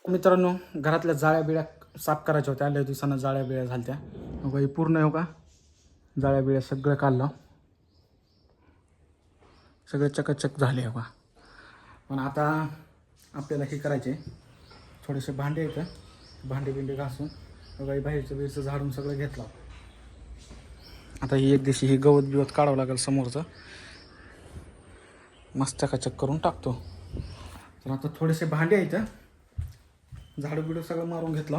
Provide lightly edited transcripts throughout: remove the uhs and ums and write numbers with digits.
मित्रांनो, घरातल्या जाळ्या बिळ्या साफ करायच्या होत्या. आल्या दिवसानं जाळ्या बिळ्या झाल्या. हे पूर्ण हो का जाळ्या बिळ्या सगळं काढलं, सगळे चकाचक झाले हो का. पण आता आपल्याला हे करायचे, थोडेसे भांडे येतं, भांडे बिंडे घासून बघा बाहेरचं बिरचं झाडून सगळं घेतलं. आता ही एक दिवशी ही गवत बिवत काढावं लागेल समोरचं, मस्त चकाचक करून टाकतो. तर आता थोडेसे भांडे येतं, झाडू बिडू सगळं मारून घेतलं.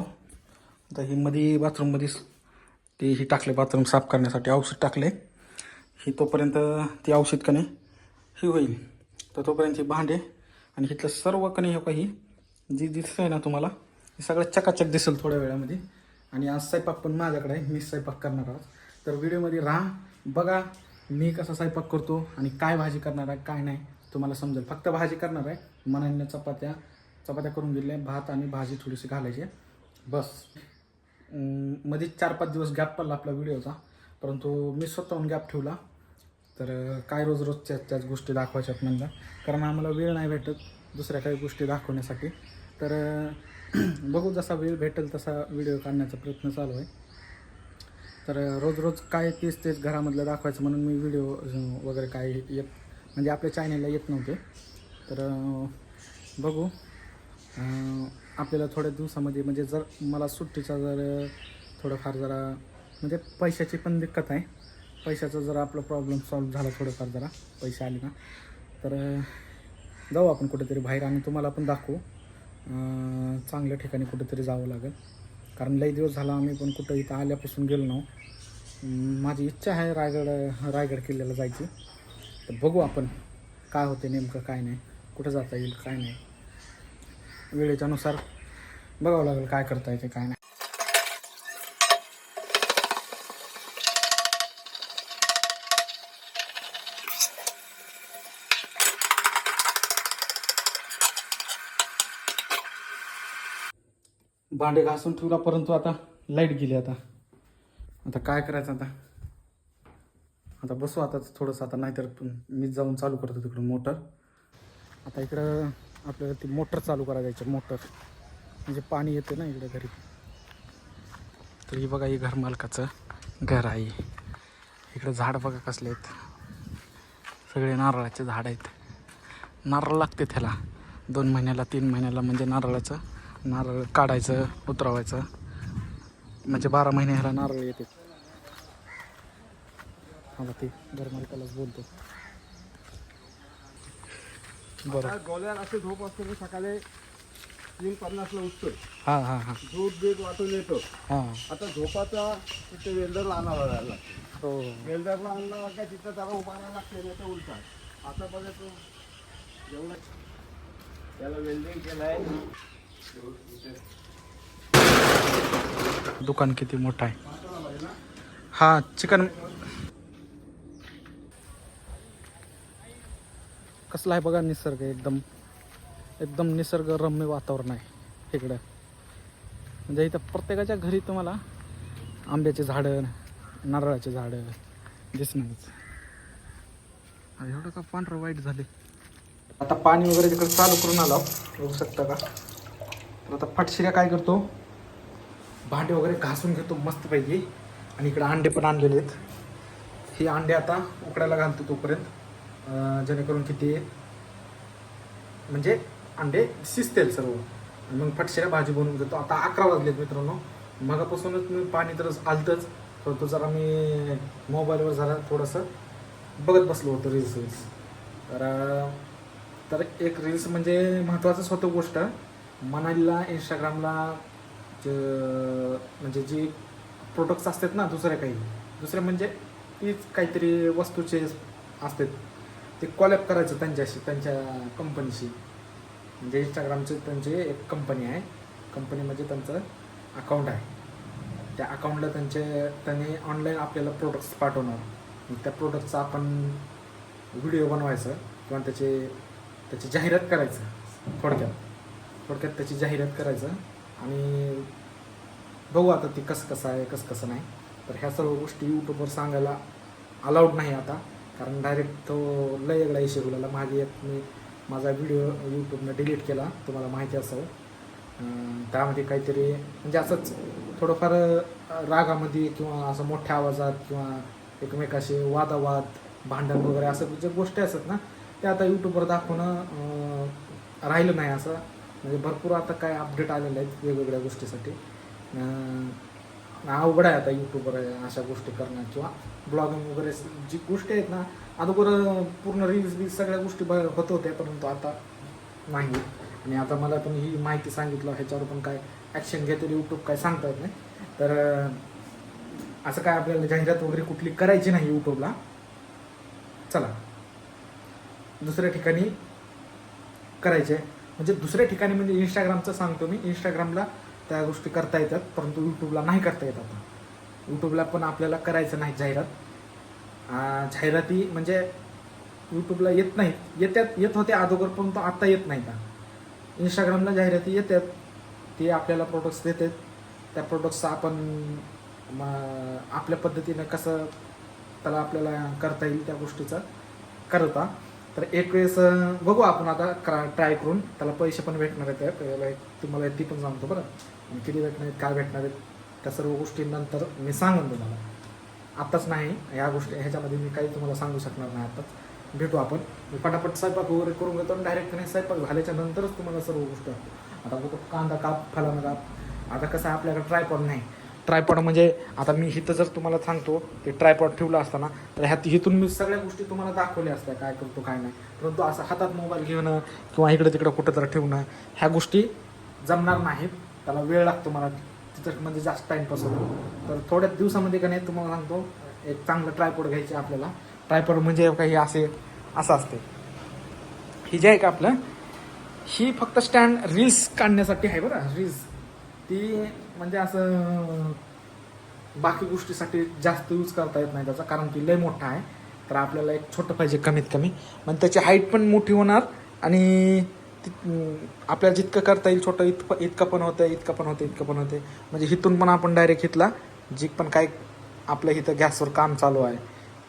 आता ही मध्ये बाथरूममध्ये ते ही टाकले, बाथरूम साफ करण्यासाठी औषध टाकले. ही तोपर्यंत ती औषध कणे ही होईल, तर तोपर्यंत ही भांडे आणि इथलं सर्व कणे हे काही जी दिसतं आहे ना तुम्हाला, हे सगळं चकाचक दिसेल थोड्या वेळामध्ये. आणि आज स्वयंपाक पण माझ्याकडे आहे, मी स्वयंपाक करणार आहोत. तर व्हिडिओमध्ये राहा, बघा मी कसा स्वयंपाक करतो आणि काय भाजी करणार आहे काय नाही तुम्हाला समजेल. फक्त भाजी करणार आहे, मनाने चपात्या करून गेल्या, भात आणि भाजी थोडीशी घालायची बस. मध्ये 4-5 दिवस गॅप पडला आपला व्हिडिओचा, परंतु मी स्वतःहून गॅप ठेवला. तर काय रोज त्याच गोष्टी दाखवायच्यात म्हणलं, कारण आम्हाला वेळ नाही भेटत दुसऱ्या काही गोष्टी दाखवण्यासाठी. तर बघू, जसा वेळ भेटेल तसा व्हिडिओ काढण्याचा प्रयत्न चालू आहे. तर रोज काय तेच घरामधलं दाखवायचं म्हणून मी व्हिडिओ वगैरे काय येत म्हणजे आपल्या चॅनलला येत नव्हते. तर बघू, आपल्याला थोड्या दिवसामध्ये म्हणजे जर मला सुट्टीचा जर थोडंफार जरा म्हणजे पैशाची पण दिक्कत आहे, पैशाचा जरा आपला प्रॉब्लेम सॉल्व्ह झाला थोडंफार, जरा पैसे आले ना तर जाऊ आपण कुठेतरी बाहेर आणि तुम्हाला पण दाखवू. चांगल्या ठिकाणी कुठेतरी जावं लागेल, कारण लई दिवस झाला आम्ही पण कुठं इथं आल्यापासून गेलो नव्हतो. माझी इच्छा आहे रायगड किल्ल्याला जायची. तर बघू आपण काय होते नेमकं काय नाही, कुठं जाता येईल काय नाही, वेळेच्यानुसार बघावं लागेल काय करता येते काय नाही. भांडे घासून ठेवला, परंतु आता लाईट गेली. आता काय करायचं, आता बसू आता थोडंसं, आता नाहीतर मीच जाऊन चालू करतो तिकडून मोटर. आता इकडं आपल्याला ती मोटर चालू करायची, मोटर म्हणजे पाणी येते ना इकडे घरी. तर ही बघा, ही घरमालकाचं घर आहे. इकडे झाड बघा कसले आहेत, सगळे नारळाचे झाड आहेत. नारळ लागते त्याला 2 महिन्याला 3 महिन्याला, म्हणजे नारळ काढायचं उतरवायचं, म्हणजे 12 महिने ह्याला नारळ येते. मला ते घरमालकालाच बोलतो. बरं, गोल्यात असे झोप असतो सकाळी 3:50ला उठतो. हां हां हां दूध बीध वाटून येतो. हां आता झोपाचा तिथे वेल्डरला आणावा लागला. हो वेल्डरला आणला का तिथं त्याला उभारायला लागते, नाही तर उलटा. आता बघा तो एवढं त्याला वेल्डिंग केलंय. दुकान किती मोठं आहे. हा चिकन कसला आहे बघा, निसर्ग एकदम निसर्गरम्य वातावरण आहे इकडं. म्हणजे इथं प्रत्येकाच्या घरी तुम्हाला आंब्याचे झाडं नारळाचे झाडं दिसणारच. एवढं का पांढरं वाईट झाले. आता पाणी वगैरे तिकडे चालू करून आलो, बघू शकता का. तर आता फटशिऱ्या काय करतो, भांडे वगैरे घासून घेतो मस्तपैकी. आणि इकडे अंडे पण आणलेले आहेत. ही अंडे आता उकडायला घालतो तोपर्यंत, जेणेकरून किती म्हणजे अंडे शिजतील सर्व. मग फटशिऱ्या भाजी बनवून घेतो. आता 11 वाजलेत मित्रांनो, मगापासूनच मी पाणी तर आलतंच, परंतु जरा मी मोबाईलवर जरा थोडंसं बघत बसलो होतो रील्स. तर एक रील्स म्हणजे महत्त्वाचंच होतं गोष्ट. मनालीला इंस्टाग्रामला म्हणजे जी प्रोडक्ट्स असतात ना, दुसरे म्हणजे तीच काहीतरी वस्तूचे असतात, ते कॉलॅब करायचं त्यांच्याशी, त्यांच्या कंपनीशी. म्हणजे इंस्टाग्रामचे त्यांची एक कंपनी आहे, कंपनी म्हणजे त्यांचं अकाउंट आहे. त्या अकाउंटला त्यांनी ऑनलाईन आपल्याला प्रोडक्ट्स पाठवणार. त्या प्रोडक्टचा आपण व्हिडिओ बनवायचं किंवा त्याची जाहिरात करायचं. थोडक्यात त्याची जाहिरात करायचं. आणि बघू आता ती कसं आहे कसं नाही. तर ह्या सर्व गोष्टी यूट्यूबवर सांगायला अलाउड नाही आता, कारण डायरेक्ट तो लय वेगळा इश्यू झाला. माझा व्हिडिओ यूट्यूबनं डिलीट केला, तुम्हाला माहिती असावं. त्यामध्ये काहीतरी म्हणजे असंच थोडंफार रागामध्ये किंवा असं मोठ्या आवाजात किंवा एकमेकाशी वादावाद भांडण वगैरे असं ज्या गोष्टी असतात ना त्या आता यूट्यूबवर दाखवणं राहिलं नाही असं. म्हणजे भरपूर आता काय अपडेट आलेले आहेत वेगवेगळ्या गोष्टीसाठी. अवघड आहे आता यूट्यूबवर अशा गोष्टी करणं किंवा ब्लॉगिंग वगैरे जी गोष्टी आहेत ना अगोदर पूर्ण रील्स सगळ्या गोष्टी होत होत्या परंतु आता नाही. आणि आता मला पण ही माहिती सांगितलं ह्याच्यावर पण काय ॲक्शन घेतली यूट्यूब काय सांगता येत नाही. तर असं काय आपल्याला जाहिरात वगैरे कुठली करायची नाही यूट्यूबला. चला दुसऱ्या ठिकाणी करायचे म्हणजे दुसऱ्या ठिकाणी म्हणजे इंस्टाग्रामचं सांगतो मी. इंस्टाग्रामला त्या गोष्टी करता येतात परंतु यूट्यूबला नाही करता येत. आता यूट्यूबला पण आपल्याला करायचं नाही जाहिरात. जाहिराती म्हणजे यूट्यूबला येत नाहीत. येत होते अगोदर परंतु आता येत नाही का. इंस्टाग्रामला जाहिराती येतात ते आपल्याला प्रोडक्ट्स देतात. त्या प्रोडक्ट्सचं आपण आपल्या पद्धतीनं कसं त्याला आपल्याला करता येईल त्या गोष्टीचं करता. तर एक वेळेस बघू आपण आता ट्राय करून. त्याला पैसे पण भेटणार आहेत याला तुम्हाला ती पण सांगतो बरं. आणि किती भेटणार आहेत काय भेटणार आहेत त्या सर्व गोष्टींनंतर मी सांगेन तुम्हाला. आत्ताच नाही ह्या गोष्टी ह्याच्यामध्ये मी काही तुम्हाला सांगू शकणार नाही. आत्ताच भेटू आपण. मी पटापट स्वयंपाक वगैरे करून घेतो आणि डायरेक्टने स्वयंपाक झाल्याच्या नंतरच तुम्हाला सर्व गोष्टी आता बघतो. कांदा काप फलाना काप. आता कसं आहे आपल्याकडे ट्रायपॉड नाही. ट्रायपॉड म्हणजे आता मी इथं जर तुम्हाला सांगतो ते ट्रायपॉड ठेवलं असताना तर इथून मी सगळ्या गोष्टी तुम्हाला दाखवल्या असत्या काय करतो काय नाही. परंतु असं हातात मोबाईल घेणं किंवा इकडं तिकडं कुठं तर ठेवणं ह्या गोष्टी जमणार नाहीत. त्याला वेळ लागतो मला तिथं म्हणजे जास्त टाईमपास होतो. तर थोड्याच दिवसामध्ये का नाही तुम्हाला सांगतो एक चांगलं ट्रायपॉड घ्यायचे आपल्याला. ट्रायपॉड म्हणजे काही असं असते ही जे आहे का आपलं ही फक्त स्टँड रील्स काढण्यासाठी आहे बरं. रील्स ती म्हणजे असं बाकी गोष्टीसाठी जास्त यूज करता येत नाही त्याचा कारण की लय मोठा आहे. तर आपल्याला एक छोटं पाहिजे कमीत कमी. मग त्याची हाईट पण मोठी होणार आणि आपल्याला जितकं करता येईल छोटं इतकं पण होतं इतकं पण होतं इतकं पण होते. म्हणजे इथून पण आपण डायरेक्ट इथला जी पण काय आपल्या इथं गॅसवर काम चालू आहे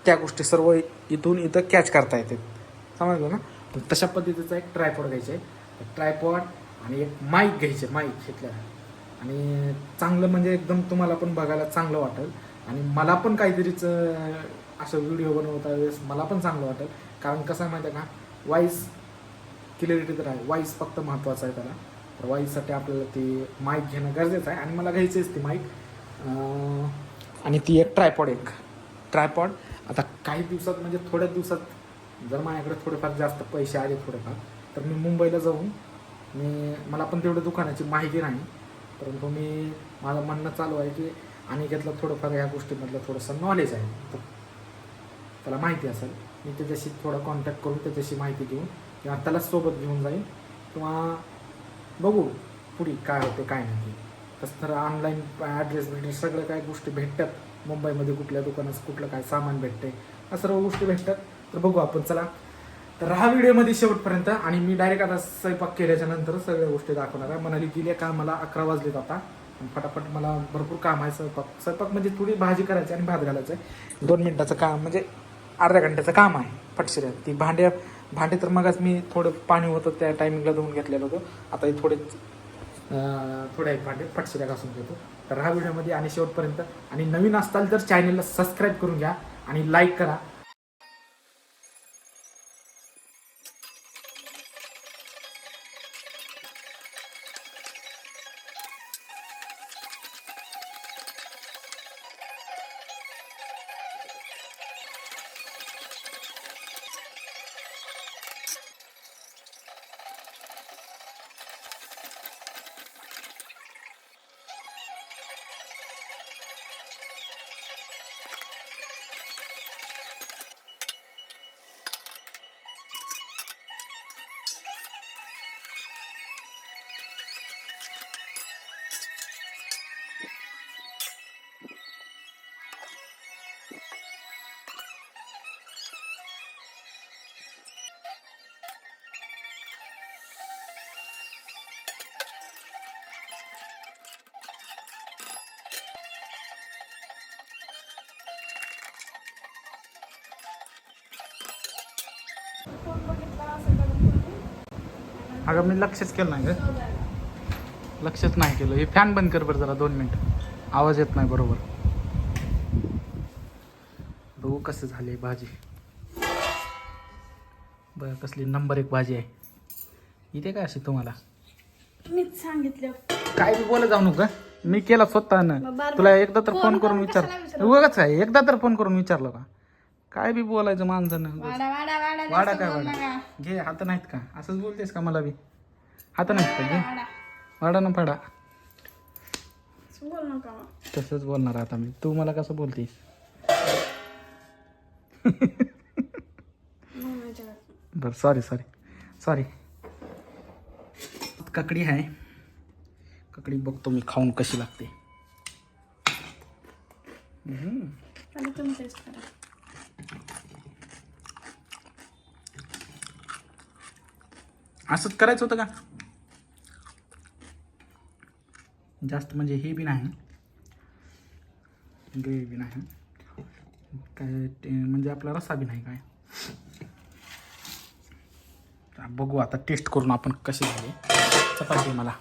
त्या गोष्टी सर्व इथून इथं कॅच करता येते. समजलं ना. तशा पद्धतीचा एक ट्रायपॉड घ्यायचा आहे. ट्रायपॉड आणि एक माईक घ्यायचे. माईक घेतल्या आणि चांगलं म्हणजे एकदम तुम्हाला पण बघायला चांगलं वाटेल आणि मला पण काहीतरीच असं व्हिडिओ बनवता वेळेस मला पण चांगलं वाटेल. कारण कसं आहे माहिती आहे का व्हॉईस क्लिअरिटी तर आहे. व्हॉईस फक्त महत्त्वाचं आहे त्याला. तर व्हॉईससाठी आपल्याला ती माईक घेणं गरजेचं आहे आणि मला घ्यायचीच ती माईक. आणि ती एक ट्रायपॉड आता काही दिवसात म्हणजे थोड्याच दिवसात जर माझ्याकडे थोडेफार जास्त पैसे आले थोडेफार तर मी मुंबईला जाऊन मला पण तेवढं दुकानाची माहिती नाही परंतु माझं म्हणणं चालू आहे की अनिकेतला थोडंफार ह्या गोष्टीमधलं थोडंसं नॉलेज आहे. तर त्याला माहिती असेल मी त्याच्याशी थोडा कॉन्टॅक्ट करून त्याच्याशी माहिती घेऊन किंवा त्याला सोबत घेऊन जाईन किंवा बघू पुढे काय होते काय नाही. तसं तर ऑनलाईन ॲड्रेस सगळं काय गोष्टी भेटतात मुंबईमध्ये कुठल्या दुकानात कुठलं काय सामान भेटते या सर्व गोष्टी भेटतात. तर बघू आपण. चला तर हा व्हिडिओमध्ये शेवटपर्यंत आणि मी डायरेक्ट आता स्वयंपाक केल्याच्या नंतर सगळ्या गोष्टी दाखवणार आहे. मनाली गेली का मला 11 वाजलेत आता फटाफट मला भरपूर काम आहे. स्वयंपाक म्हणजे थोडी भाजी करायची आणि भात घालायचं आहे. 2 मिनिटाचं काम म्हणजे अर्ध्या घंट्याचं काम आहे. पटशिऱ्या ती भांडे तर मगच मी थोडं पाणी होतं त्या टायमिंगला धुवून घेतलेलं होतं. आता हे थोडे आहेत भांडे पटशिऱ्या घासून घेतो. तर हा व्हिडिओमध्ये आणि शेवटपर्यंत आणि नवीन असताल तर चॅनलला सबस्क्राईब करून घ्या आणि लाईक करा. अगं मी लक्षच केलं नाही ग. लक्षच नाही केलं. हे फॅन बंद कर बरं जरा 2 मिनिट, आवाज येत नाही बरोबर. बघू कसं झाले भाजी. बरं कसली नंबर 1 भाजी आहे. इथे काय असे तुम्हाला मीच सांगितलं. काय बी बोलत जाऊ नका. मी केला स्वतःनं. मग बार-बार तुला एकदा तर फोन फोन करून करून विचार. कशाला विचारलं? उगाच आहे, एकदा तर फोन करून विचारलं का? काय बी बोलायचं माणसानं. वाडा वाडा वाडा वाडा जास्त काय बोल वाडा? नका. घे हात नाहीत का? असंच बोलतेस का मला बी? हात नाहीत का? घे वाडा वाडा ना फाडा. असं बोल नका मग. तसंच बोलणार आता मी. तू मला कसं बोलतेस? नाही माझ्या घरात. बरं सॉरी. ककडी आहे. ककडी बघतो मी खाऊन कशी लागते. आता तुम्ही टेस्ट करा. असंच करायचं होतं का? जास्त म्हणजे हे बी नाही, ग्रेव्ही बी नाही, काय म्हणजे आपला रस्सा बी नाही काय. बघू आता टेस्ट करून आपण कसे झाले. चपाती मला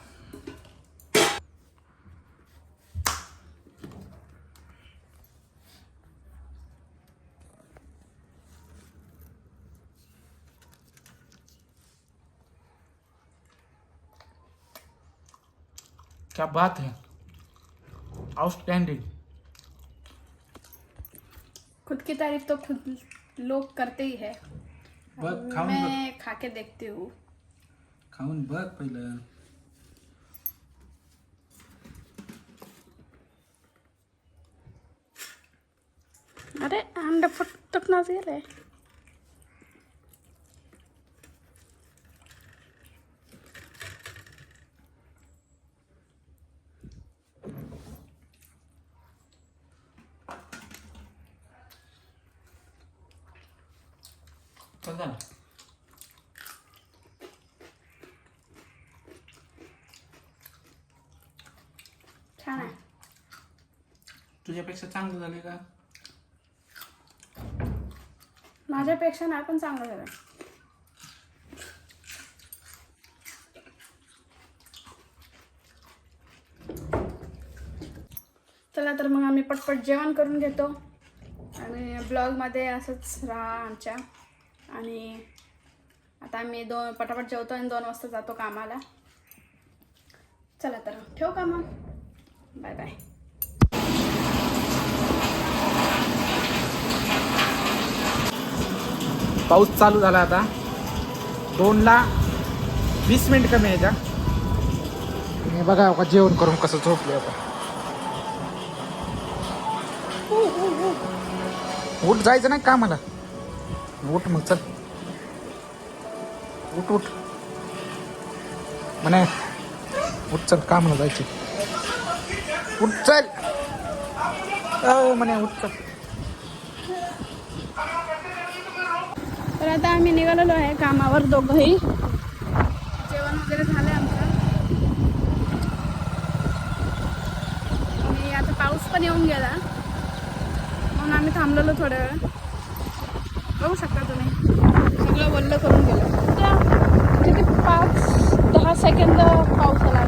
क्या बात है, आउटस्टैंडिंग. खुद की तारीफ तो खुद लोग करते ही है. बघ खाऊन बघ, मैं खा के देखती हूँ. खाऊन बघ पहिलं. अरे अंडा फुटक ना गेलंय. कसं झालं? छान आहे. तुझ्यापेक्षा चांगलं झाले का? माझ्यापेक्षा नाही पण चांगलं झालं. चला तर मग आम्ही पटपट जेवण करून घेतो आणि ब्लॉगमध्ये असंच राहा आमच्या. आणि आता आम्ही पटापट जेवतो आणि 2 वाजता जातो कामाला. चला तर ठेवू का मग. Bye bye. पाऊस चालू झाला आता. 2ला 20 मिनिट कमी यायच्या. तुम्ही बघा का जेवण करून कसं झोपले आता. उठ जायचं नाही कामाला. उठ मग चल. उठ म्हणे. उठ चल कामाला जायचे. उठ चल म्हणे. उठ चल. तर आता आम्ही निघालेलो आहे कामावर दोघंही. जेवण वगैरे झालं आमचं. आणि आता पाऊस पण येऊन गेला म्हणून आम्ही थांबलेलो थोड्या वेळ. बघू शकता तुम्ही सगळं वल्ल करून गेलं. किती 5-10 सेकंद पाऊस आला.